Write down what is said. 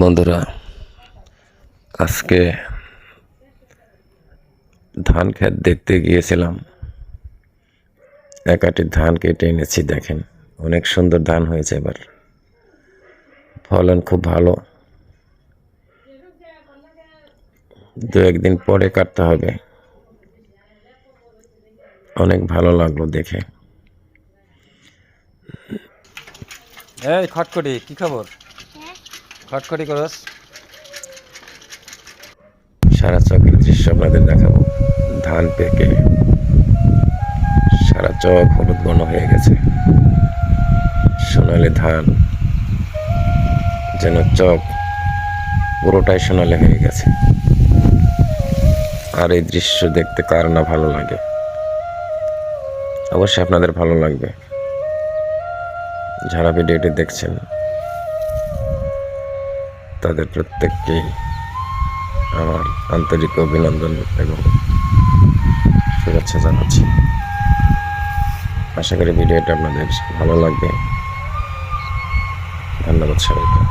বন্ধুরা, আজকে ধান ক্ষেত দেখতে গিয়েছিলাম। এক আটি ধান কেটে এনেছি। দেখেন, অনেক সুন্দর ধান হয়েছে। এবার ফলন খুব ভালো। দু একদিন পরে কাটতে হবে। অনেক ভালো লাগলো দেখে। এই খটখটি, কি খবর? খটখটি করস? সারা চকের দৃশ্য আপনাদের দেখাবো। ধান পেকে সারা চক হলুদ বর্ণ হয়ে গেছে। সোনালি ধান, যেন চক পুরোটাই সোনালি হয়ে গেছে। আর এই দৃশ্য দেখতে কার না ভালো লাগে? অবশ্যই আপনাদের ভালো লাগবে। যারা ভিডিওটি দেখছেন তাদের প্রত্যেককেই আমার আন্তরিক অভিনন্দন এবং শুভেচ্ছা জানাচ্ছি। আশা করি ভিডিওটা আপনাদের ভালো লাগবে। ধন্যবাদ সবাইকে।